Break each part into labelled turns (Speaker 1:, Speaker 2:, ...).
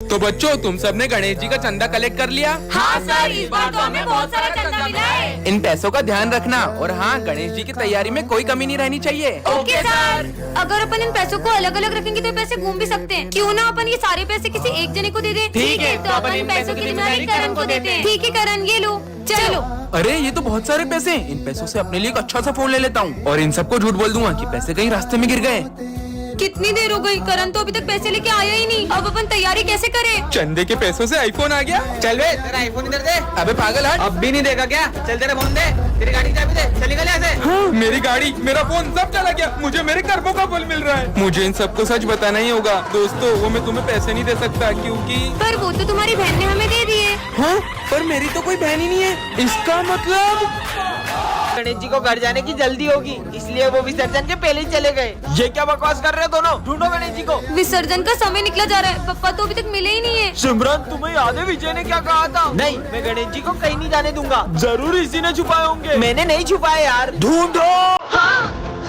Speaker 1: तो बच्चों, तुम सबने गणेश जी का चंदा कलेक्ट कर लिया?
Speaker 2: हाँ सर, इस बार तो हमें बहुत सारा चंदा मिला है।
Speaker 1: इन पैसों का ध्यान रखना और हाँ, गणेश जी की तैयारी में कोई कमी नहीं रहनी चाहिए।
Speaker 2: Okay sir. अगर अपन इन पैसों को अलग अलग रखेंगे तो पैसे घूम भी सकते हैं। क्यों ना अपन ये सारे पैसे किसी एक जने को दे दें?
Speaker 1: ठीक है,
Speaker 2: तो अपन इन पैसों की जिम्मेदारी करण को देते हैं। ठीक है करण, ये लो, चलो।
Speaker 1: अरे ये तो बहुत सारे पैसे हैं। इन पैसों से अपने लिए एक अच्छा सा फोन ले लेता हूँ और इन सबको झूठ बोल दूंगा कि पैसे कहीं रास्ते में गिर गए।
Speaker 2: कितनी देर हो गई, करण तो अभी तक पैसे लेके आया ही नहीं। अब अपन तैयारी कैसे करें?
Speaker 1: चंदे के पैसों से आईफोन आ गया।
Speaker 3: चल बे, तेरा आईफोन इधर दे।
Speaker 1: अबे पागल हट।
Speaker 3: अब भी नहीं देगा क्या? चल तेरा फोन दे, तेरी गाड़ी की चाबी दे, चल निकल यहाँ से।
Speaker 1: हाँ, मेरी गाड़ी, मेरा फोन सब चला गया। मुझे मेरे कर्मों का फल मिल रहा है। मुझे इन सबको सच बताना ही होगा। दोस्तों, वो मैं तुम्हें पैसे नहीं दे सकता क्योंकि
Speaker 2: पर वो तो तुम्हारी बहन ने हमें दे दिए।
Speaker 1: हाँ, पर मेरी तो कोई बहन ही नहीं है। इसका मतलब
Speaker 3: गणेश जी को घर जाने की जल्दी होगी, इसलिए वो विसर्जन के पहले ही चले गए। ये क्या बकवास कर रहे हो दोनों? ढूंढो गणेश जी को।
Speaker 2: विसर्जन का समय निकला जा रहा है, पापा तो अभी तक मिले ही नहीं है।
Speaker 3: सिमरन, तुम्हें याद है विजय ने क्या कहा था? नहीं, मैं गणेश जी को कहीं नहीं जाने दूंगा। जरूर इसी ने छुपाए होंगे। मैंने नहीं छुपाए यार। ढूंढो।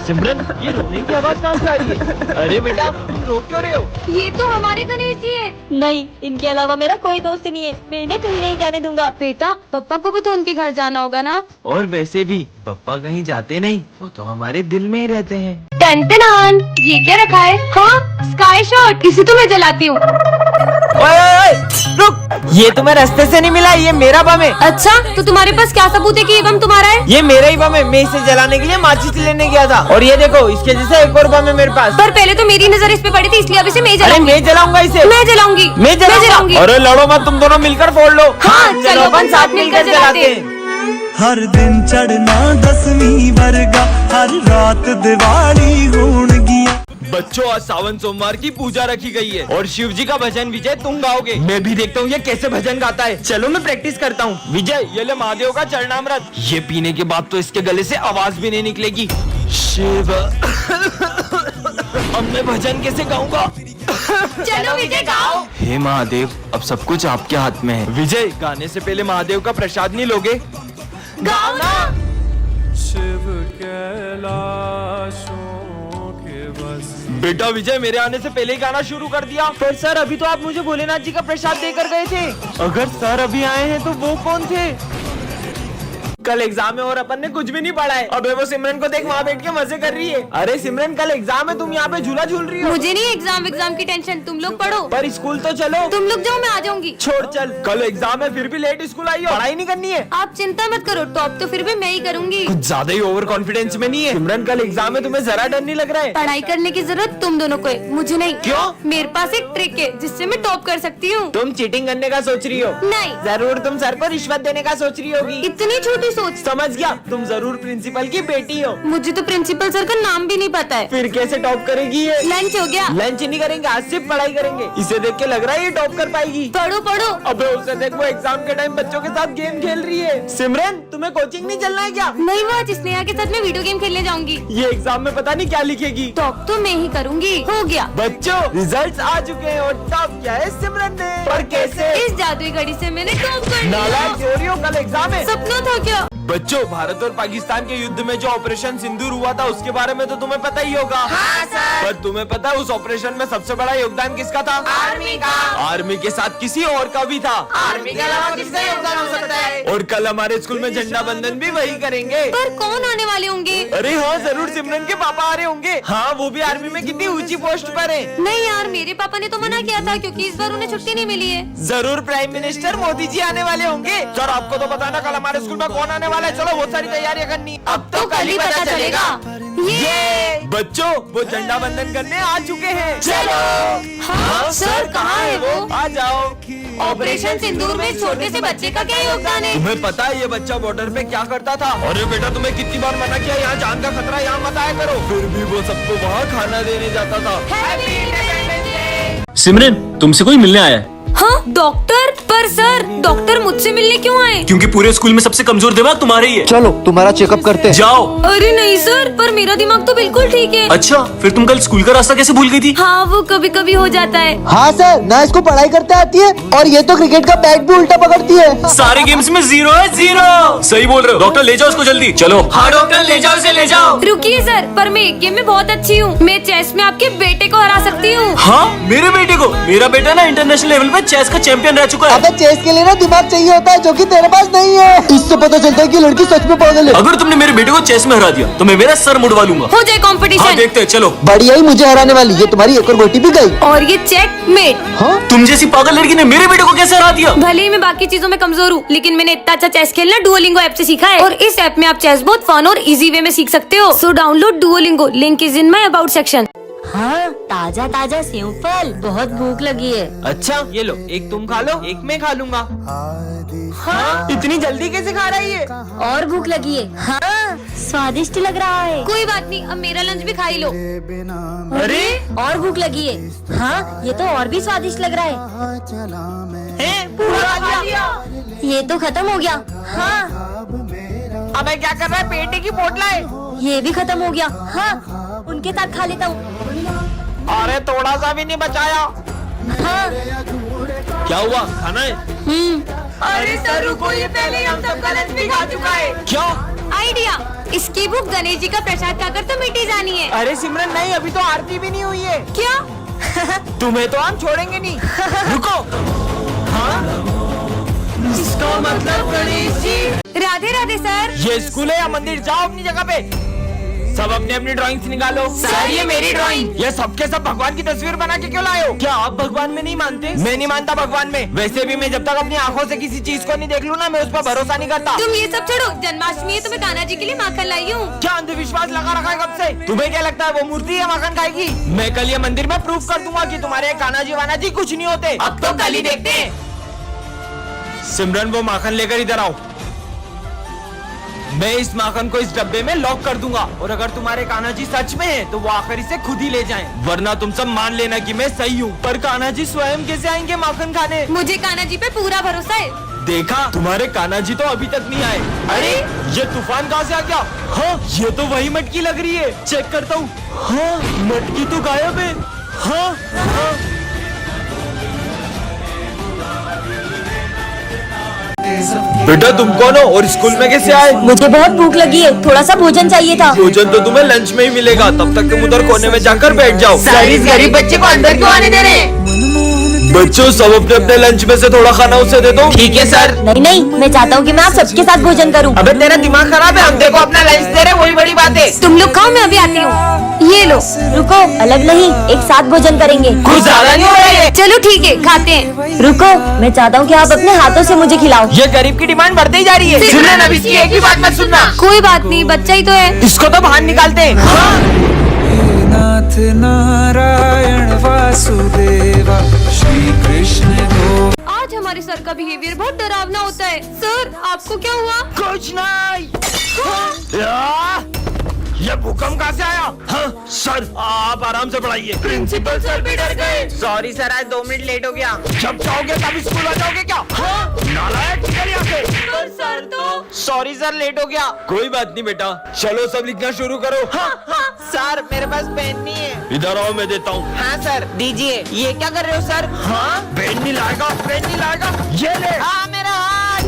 Speaker 3: सिमरन, ये रोने की आवाज कहाँ से आ रही है? अरे बेटा, तुम रो क्यों रहे हो?
Speaker 2: ये तो हमारे गणेश जी है।
Speaker 4: नहीं, इनके अलावा मेरा कोई दोस्त नहीं है। मैं इन्हें कहीं नहीं जाने दूंगा।
Speaker 2: बेटा, पापा को भी तो उनके घर जाना होगा ना।
Speaker 3: और वैसे भी पापा कहीं जाते नहीं, वो तो हमारे दिल में ही रहते हैं।
Speaker 2: टन, ये क्या रखा है? हाँ, स्काई शॉट। इसे तो मैं जलाती हूँ।
Speaker 3: ओए, रुक, ये तुम्हें रास्ते से नहीं मिला, ये मेरा बम है।
Speaker 2: अच्छा, तो तुम्हारे पास क्या सबूत है कि ये बम तुम्हारा है?
Speaker 3: ये मेरा ही बम है। मैं इसे जलाने के लिए माचिस लेने गया था और ये देखो, इसके जैसा एक और बम है मेरे पास।
Speaker 2: पर पहले तो मेरी नजर इस पे पड़ी थी, इसलिए अब इसे मैं
Speaker 3: अरे
Speaker 2: जलाऊंगी।
Speaker 3: मैं जलाऊंगा इसे।
Speaker 2: मैं जलाऊंगी।
Speaker 3: मैं जलाऊंगी। अरे लड़ो मत, तुम दोनों मिलकर फोड़ लो।
Speaker 2: हाँ, चलो अपन साथ मिलकर जलाते हैं।
Speaker 5: हर दिन चढ़ना 10वीं वर्गा, हर रात दिवाली होणगियां।
Speaker 3: बच्चों, आज सावन सोमवार की पूजा रखी गई है और शिव जी का भजन विजय तुम गाओगे। मैं भी देखता हूँ ये कैसे भजन गाता है। चलो मैं प्रैक्टिस करता हूँ। विजय, ये ले महादेव का चरणामृत। ये पीने के बाद तो इसके गले से आवाज भी नहीं निकलेगी। शिव अब मैं भजन कैसे गाऊंगा?
Speaker 2: चलो विजय गाओ।
Speaker 3: हे महादेव, अब सब कुछ आपके हाथ में है। विजय, गाने से पहले महादेव का प्रसाद नहीं लोगे?
Speaker 2: गाओ ना।
Speaker 6: शिव कैलाशों के बस।
Speaker 3: बेटा विजय, मेरे आने से पहले ही गाना शुरू कर दिया। पर सर, अभी तो आप मुझे भोलेनाथ जी का प्रसाद देकर गए थे। अगर सर अभी आए हैं तो वो कौन थे? कल एग्जाम है और अपन ने कुछ भी नहीं पढ़ा है। अबे वो सिमरन को देख, वहाँ बैठ के मजे कर रही है। अरे सिमरन, कल एग्जाम है, तुम यहाँ पे झूला झूल रही हो।
Speaker 2: मुझे नहीं एग्जाम की टेंशन, तुम लोग पढ़ो।
Speaker 3: पर स्कूल तो चलो।
Speaker 2: तुम लोग जाओ, मैं आ जाऊंगी।
Speaker 3: छोड़, चल। कल एग्जाम है, फिर भी लेट स्कूल आई हो। पढ़ाई नहीं करनी है।
Speaker 2: आप चिंता मत करो, टॉप तो फिर भी मैं ही करूंगी।
Speaker 3: कुछ ज्यादा ही ओवर कॉन्फिडेंस में नहीं है? सिमरन, कल एग्जाम है, तुम्हें जरा डर नहीं लग रहा है?
Speaker 2: पढ़ाई करने की जरूरत तुम दोनों को है, मुझे नहीं।
Speaker 3: क्यों?
Speaker 2: मेरे पास एक ट्रिक है जिससे मैं टॉप कर सकती हूँ।
Speaker 3: तुम चीटिंग करने का सोच रही हो?
Speaker 2: नहीं।
Speaker 3: जरूर तुम सर को रिश्वत देने का सोच रही होगी।
Speaker 2: इतनी छोटी सोच।
Speaker 3: समझ गया, तुम जरूर प्रिंसिपल की बेटी हो।
Speaker 2: मुझे तो प्रिंसिपल सर का नाम भी नहीं पता है।
Speaker 3: फिर कैसे टॉप करेगी ये?
Speaker 2: लंच हो गया।
Speaker 3: लंच नहीं करेंगे, आज सिर्फ पढ़ाई करेंगे। इसे देख के लग रहा है ये टॉप कर पाएगी।
Speaker 2: पढ़ो पढ़ो।
Speaker 3: अबे उसे देख, वो एग्जाम के टाइम बच्चों के साथ गेम खेल रही है। सिमरन, तुम्हें कोचिंग नहीं चलना है क्या?
Speaker 2: नहीं, वो आज स्नेहा के साथ में वीडियो गेम खेलने जाऊंगी।
Speaker 3: ये एग्जाम में पता नहीं क्या लिखेगी।
Speaker 2: टॉप तो मैं ही करूंगी। हो गया।
Speaker 3: बच्चों, रिजल्ट्स आ चुके हैं और टॉप किया है सिमरन ने। पर कैसे?
Speaker 2: इस जादुई घड़ी से मैंने टॉप कर
Speaker 3: नालायक
Speaker 2: लिया।
Speaker 3: चोरियों, कल एग्जाम है।
Speaker 2: सपना था क्या?
Speaker 3: बच्चों, भारत और पाकिस्तान के युद्ध में जो ऑपरेशन सिंदूर हुआ था उसके बारे में तो तुम्हें पता ही होगा।
Speaker 2: हाँ सर।
Speaker 3: पर तुम्हें पता है उस ऑपरेशन में सबसे बड़ा योगदान किसका था?
Speaker 2: आर्मी का।
Speaker 3: आर्मी के साथ किसी और का भी था।
Speaker 2: आर्मी के अलावा किसका योगदान हो सकता है?
Speaker 3: और कल हमारे स्कूल में झंडा बंधन भी वही करेंगे।
Speaker 2: पर कौन आने वाले होंगे?
Speaker 3: अरे हाँ, जरूर सिमरन के पापा आ रहे होंगे। हाँ, वो भी आर्मी में कितनी ऊंची पोस्ट पर है।
Speaker 2: नहीं यार, मेरे पापा ने तो मना किया था क्योंकि इस बार उन्हें छुट्टी नहीं मिली है।
Speaker 3: जरूर प्राइम मिनिस्टर मोदी जी आने वाले होंगे। सर, आपको तो पता ना कल हमारे स्कूल में कौन आने वाला है। चलो, बहुत सारी तैयारियां करनी।
Speaker 2: अब तो कल ही पता चलेगा। ये
Speaker 3: बच्चों, वो झंडा बंधन करने आ चुके हैं।
Speaker 2: चलो। हाँ सर, कहाँ है वो?
Speaker 3: आ जाओ।
Speaker 2: ऑपरेशन सिंदूर में इस छोटे से बच्चे का क्या योगदान है?
Speaker 3: तुम्हें पता है ये बच्चा बॉर्डर पे क्या करता था? अरे बेटा, तुम्हें कितनी बार मना किया, यहाँ जान का खतरा, यहाँ मत आया करो। फिर भी वो सबको वहाँ खाना देने जाता था।
Speaker 2: Happy independence day.
Speaker 7: सिमरन, तुमसे कोई मिलने आया है।
Speaker 2: हाँ डॉक्टर, पर पर सर डॉक्टर मुझसे मिलने क्यों आए?
Speaker 7: क्योंकि पूरे स्कूल में सबसे कमजोर दिमाग तुम्हारा ही है।
Speaker 8: चलो तुम्हारा चेकअप करते हैं।
Speaker 7: जाओ।
Speaker 2: अरे नहीं सर, पर मेरा दिमाग तो बिल्कुल ठीक है।
Speaker 7: अच्छा, फिर तुम कल स्कूल का रास्ता कैसे भूल गई थी?
Speaker 2: हाँ वो कभी कभी हो जाता है।
Speaker 8: हाँ सर, ना इसको पढ़ाई करते आती है और ये तो क्रिकेट का बैट भी उल्टा पकड़ती है।
Speaker 7: सारे गेम्स में 0 है 0। सही बोल रहे हो। डॉक्टर ले जाओ उसको जल्दी। चलो। हाँ डॉक्टर ले जाओ इसे ले जाओ।
Speaker 2: रुकिए सर, पर मैं एक गेम में बहुत अच्छी हूँ। मैं चेस में आपके बेटे को हरा सकती हूँ।
Speaker 7: हाँ मेरे बेटे को? मेरा बेटा ना इंटरनेशनल लेवल पे चेस का चैंपियन रह चुका है।
Speaker 8: अबे चेस के लिए ना दिमाग चाहिए होता है, जो कि तेरे पास नहीं है। इससे पता चलता है कि लड़की सच में पागल है।
Speaker 7: अगर तुमने मेरे बेटे को चेस में हरा दिया तो मैं मेरा सर मुड़वा लूंगा।
Speaker 2: हो जाए कंपटीशन।
Speaker 7: हाँ देखते हैं, चलो।
Speaker 8: बढ़िया ही मुझे हराने वाली, ये तुम्हारी एक और गोटी भी गई।
Speaker 2: और ये चेकमेट।
Speaker 8: हाँ?
Speaker 7: तुम जैसी पागल लड़की ने मेरे बेटे को कैसे हरा दिया?
Speaker 2: भले ही मैं बाकी चीजों में कमजोर हूँ, लेकिन मैंने इतना अच्छा चेस खेलना डुओलिंगो ऐप से सीखा है। और इस ऐप में आप चेस बहुत फन और इजी वे में सीख सकते हो। So download Duolingo, link is in my about section.
Speaker 4: हाँ ताजा ताजा सेव फल, बहुत भूख लगी है।
Speaker 3: अच्छा ये लो, एक तुम खा लो, एक मैं खा लूंगा। हाँ इतनी जल्दी कैसे खा रही है?
Speaker 4: और भूख लगी है। हाँ स्वादिष्ट लग रहा है।
Speaker 2: कोई बात नहीं, अब मेरा लंच भी खा ही लो।
Speaker 3: अरे
Speaker 4: और भूख लगी है। हाँ ये तो और भी स्वादिष्ट लग रहा है।
Speaker 3: पूरा खा लिया।
Speaker 4: ये तो खत्म हो गया। हाँ
Speaker 3: अबे क्या कर रहा है? पेटे की पोटला है।
Speaker 4: ये भी खत्म हो गया। हाँ उनके साथ खा लेता हूँ।
Speaker 3: अरे थोड़ा सा भी नहीं बचाया।
Speaker 4: हाँ
Speaker 3: क्या हुआ? खाना है?
Speaker 2: अरे सर रुको, ये पहले ही हम सबका लंच भी खा चुका है।
Speaker 3: क्या
Speaker 2: आइडिया, इसकी भूख गणेश जी का प्रसाद खाकर तो मिटी जानी है।
Speaker 3: अरे सिमरन नहीं, अभी तो आरती भी नहीं हुई है।
Speaker 2: क्या?
Speaker 3: तुम्हें तो हम छोड़ेंगे नहीं। रुको। हाँ इसका मतलब गणेश जी।
Speaker 2: राधे राधे सर।
Speaker 3: ये स्कूल है या मंदिर? जाओ अपनी जगह पे। सब अपनी अपनी ड्राइंग्स निकालो।
Speaker 2: सर ये मेरी ड्राइंग।
Speaker 3: ये सबके सब भगवान की तस्वीर बना के क्यों लाए हो? क्या आप भगवान में नहीं मानते? मैं नहीं मानता भगवान में। वैसे भी मैं जब तक अपनी आंखों से किसी चीज को नहीं देख लूँ ना, मैं उस पर भरोसा नहीं करता।
Speaker 2: तुम ये सब छोड़ो, जन्माष्टमी है तो मैं कान्हा जी के लिए माखन लाई हूँ।
Speaker 3: क्या अंधविश्वास लगा रखा है कब से? तुम्हें क्या लगता है वो मूर्ति है माखन खाएगी? मैं कल ये मंदिर में प्रूफ कर दूंगा कि तुम्हारे कान्हा जी वाना जी कुछ नहीं होते।
Speaker 2: अब तो कल ही देखते हैं।
Speaker 3: सिमरन वो माखन लेकर इधर आओ। मैं इस माखन को इस डब्बे में लॉक कर दूंगा, और अगर तुम्हारे कान्हा जी सच में हैं, तो वो आकर इसे खुद ही ले जाएं। वरना तुम सब मान लेना कि मैं सही हूँ। पर कान्हा जी स्वयं कैसे आएंगे माखन खाने?
Speaker 2: मुझे कान्हा जी पे पूरा भरोसा है।
Speaker 3: देखा, तुम्हारे कान्हा जी तो अभी तक नहीं आए। अरे ये तूफान कहाँ से आ गया? हाँ ये तो वही मटकी लग रही है। चेक करता हूँ। हाँ मटकी तो गायब है। हाँ, हाँ। बेटा तुम कौन हो और स्कूल में कैसे आए?
Speaker 4: मुझे बहुत भूख लगी है, थोड़ा सा भोजन चाहिए था।
Speaker 3: भोजन तो तुम्हें लंच में ही मिलेगा, तब तक तुम उधर कोने में जाकर बैठ जाओ।
Speaker 2: सर इस गरीब बच्चे को अंदर क्यों आने दे रहे?
Speaker 3: बच्चों सब अपने अपने लंच में से थोड़ा खाना उसे दे दो। ठीक है सर।
Speaker 4: नहीं नहीं, मैं चाहता हूँ कि मैं आप सबके साथ भोजन करूँ।
Speaker 3: अबे तेरा दिमाग खराब है? हम देखो अपना लंच दे रहे, वही बड़ी बात है।
Speaker 2: तुम लोग खाओ, मैं अभी आती हूँ। ये लो।
Speaker 4: रुको, अलग नहीं, एक साथ भोजन करेंगे।
Speaker 3: कुछ ज्यादा नहीं हो रहा है?
Speaker 2: चलो ठीक है, खाते हैं।
Speaker 4: रुको, मैं चाहता हूँ कि आप अपने हाथों से मुझे खिलाओ।
Speaker 3: ये गरीब की डिमांड बढ़ती ही जा रही है। सिमरन अब इसकी एक ही बात मत सुनना।
Speaker 2: कोई बात नहीं, बच्चा ही तो है।
Speaker 3: इसको तो बाहर निकालते हैं।
Speaker 6: नाथ नारायण वासुदेवा श्री कृष्ण गो।
Speaker 2: आज हमारे सर का बिहेवियर बहुत डरावना होता है। सर आपको क्या हुआ?
Speaker 3: कुछ नहीं। ये भूकंप कहाँ से आया? हाँ सर आप आराम से पढ़ाइए।
Speaker 2: प्रिंसिपल सर भी डर गए।
Speaker 3: सॉरी सर, आज 2 मिनट लेट हो गया। जब चाहोगे तब स्कूल आ जाओगे क्या? हाँ नालायक, निकल यहाँ से।
Speaker 2: पर सर तो।
Speaker 3: सॉरी सर, लेट हो गया। कोई बात नहीं बेटा, चलो सब लिखना शुरू करो। हाँ, हाँ। सर मेरे पास पेन नहीं है। इधर आओ, मैं देता हूँ। हाँ सर दीजिए। ये क्या कर रहे हो सर? हाँ पेन नहीं लाएगा, पेन नहीं लाएगा। ये ले। हाँ मेरा हाथ।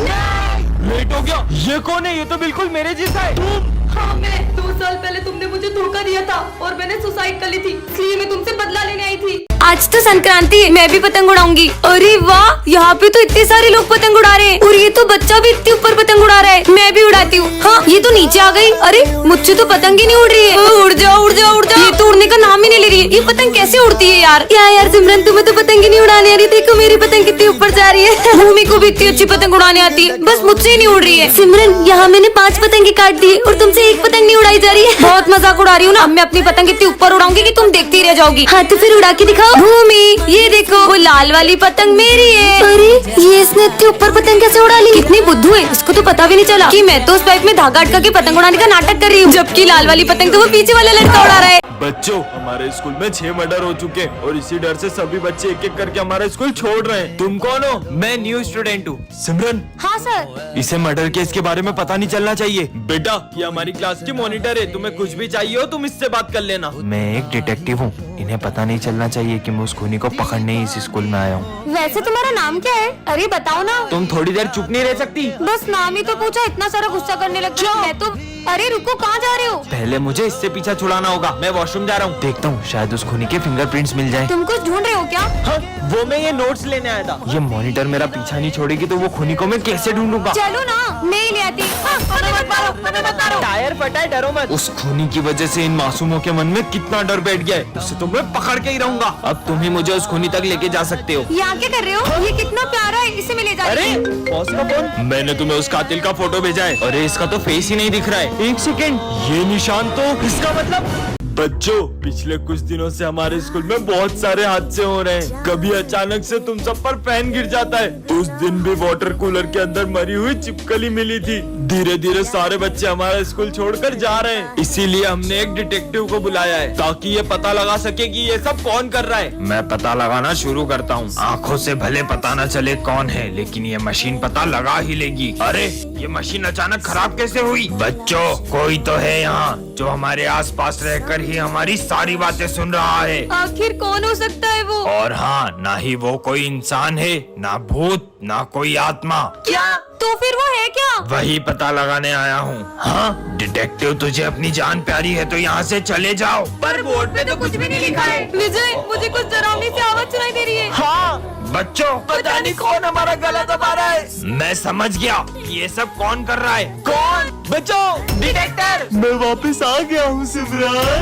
Speaker 3: लेट हो गया। ये कौन है? ये तो बिल्कुल मेरे जैसा है।
Speaker 2: हाँ मैं 2 साल पहले तुमने मुझे धोखा दिया था और मैंने सुसाइड कर ली थी, इसलिए मैं तुमसे बदला लेने आई थी। आज तो संक्रांति है, मैं भी पतंग उड़ाऊंगी। अरे वाह, यहाँ पे तो इतने सारे लोग पतंग उड़ा रहे हैं और ये तो बच्चा भी इतने ऊपर पतंग उड़ा रहा है। मैं भी उड़ाती हूँ। हाँ ये तो नीचे आ गई। अरे मुझसे तो पतंग ही नहीं उड़ रही है। उड़ जाओ उड़ जाओ उड़ जाओ। ये तो उड़ने का नाम ही नहीं ले रही है। ये पतंग कैसे उड़ती है यार? क्या यार सिमरन, तुम्हें तो पतंग ही नहीं उड़ाने आ रही। देखो मेरी पतंग कितनी ऊपर जा रही है। भूमि को भी इतनी अच्छी पतंग उड़ाने आती है, बस मुझसे ही नहीं उड़ रही है। सिमरन यहाँ मैंने 5 पतंगे काट दी और तुमसे एक पतंग नहीं उड़ाई जा रही है। बहुत मजाक उड़ा रही हूँ ना। अब मैं अपनी पतंग इतनी ऊपर उड़ाऊंगी कि तुम देखती रह जाओगी। हाँ तो फिर उड़ा के दिखाओ। भूमि ये देखो, वो लाल वाली पतंग मेरी है। अरे ये इसने इतनी ऊपर पतंग कैसे उड़ा ली? कितनी बुद्धू है, इसको तो पता भी नहीं चला कि मैं तो उस पाइप में धागा अटका के पतंग उड़ाने का नाटक कर रही हूँ, जबकि लाल वाली पतंग तो वो पीछे वाला लड़का उड़ा रहा है।
Speaker 3: बच्चों, हमारे स्कूल में 6 मर्डर हो चुके हैं और इसी डर से सभी बच्चे एक एक करके हमारा स्कूल छोड़ रहे हैं। तुम कौन हो? मैं न्यू स्टूडेंट हूँ। सिमरन,
Speaker 2: हाँ सर।
Speaker 3: इसे मर्डर केस के बारे में पता नहीं चलना चाहिए। बेटा, ये हमारी क्लास की मॉनिटर है, तुम्हें कुछ भी चाहिए हो तुम इससे बात कर लेना। मैं एक डिटेक्टिव हूँ, इन्हें पता नहीं चलना चाहिए कि मैं उस खूनी को पकड़ने ही इस स्कूल में आया हूँ।
Speaker 2: वैसे तुम्हारा नाम क्या है? अरे बताओ ना।
Speaker 3: तुम थोड़ी देर चुप नहीं रह सकती?
Speaker 2: बस नाम ही तो पूछा, इतना सारा गुस्सा करने लग गई। मैं तो अरे रुको, कहाँ जा रहे हो?
Speaker 3: पहले मुझे इससे पीछा छुड़ाना होगा। मैं वॉशरूम जा रहा हूँ, देखता हूँ शायद उस खूनी के फिंगरप्रिंट्स मिल जाए।
Speaker 2: तुम कुछ ढूंढ रहे हो क्या?
Speaker 3: हाँ, वो मैं ये नोट्स लेने आया था। ये मॉनिटर मेरा पीछा नहीं छोड़ेगी तो वो खूनी को मैं कैसे ढूंढूंगा?
Speaker 2: चलो ना, मैं ही ले आती। हमें मत मारो।
Speaker 3: टायर फटा है, डरो मत। उस खूनी की वजह से इन मासूमों के मन में कितना डर बैठ गया है, उससे तो मैं पकड़ के ही रहूंगा। अब तुम ही मुझे उस खूनी तक लेके जा सकते हो।
Speaker 2: यहाँ क्या कर रहे हो? ये कितना प्यारा है, इसे मैं ले जा रही हूँ।
Speaker 3: बॉस का फोन। मैंने तुम्हें उस कातिल का फोटो भेजा है। अरे इसका तो फेस ही नहीं दिख रहा है। एक सेकेंड, ये निशान तो इसका मतलब। बच्चों, पिछले कुछ दिनों से हमारे स्कूल में बहुत सारे हादसे हो रहे हैं। कभी अचानक से तुम सब पर फैन गिर जाता है। उस दिन भी वाटर कूलर के अंदर मरी हुई छिपकली मिली थी। धीरे धीरे सारे बच्चे हमारा स्कूल छोड़कर जा रहे हैं, इसीलिए हमने एक डिटेक्टिव को बुलाया है ताकि ये पता लगा सके कि ये सब कौन कर रहा है। मैं पता लगाना शुरू करता हूँ। आँखों से भले पता न चले कौन है, लेकिन ये मशीन पता लगा ही लेगी। अरे ये मशीन अचानक खराब कैसे हुई? बच्चों, कोई तो है यहाँ जो हमारे आसपास रहकर ही हमारी सारी बातें सुन रहा है।
Speaker 2: आखिर कौन हो सकता है वो?
Speaker 3: और हाँ, ना ही वो कोई इंसान है, ना भूत, ना कोई आत्मा।
Speaker 2: क्या? तो फिर वो है क्या?
Speaker 3: वही पता लगाने आया हूँ। हाँ डिटेक्टिव, तुझे अपनी जान प्यारी है तो यहाँ से चले जाओ।
Speaker 2: पर बोर्ड पे तो कुछ भी नहीं लिखा है। विजय, मुझे कुछ डरावनी सी आवाज सुनाई दे रही है।
Speaker 3: हाँ बच्चों, पता नहीं कौन हमारा गला दबा रहा है। मैं समझ गया ये सब कौन कर रहा है। कौन? बच्चों, डिटेक्टर। मैं वापस आ गया हूँ सिमरन।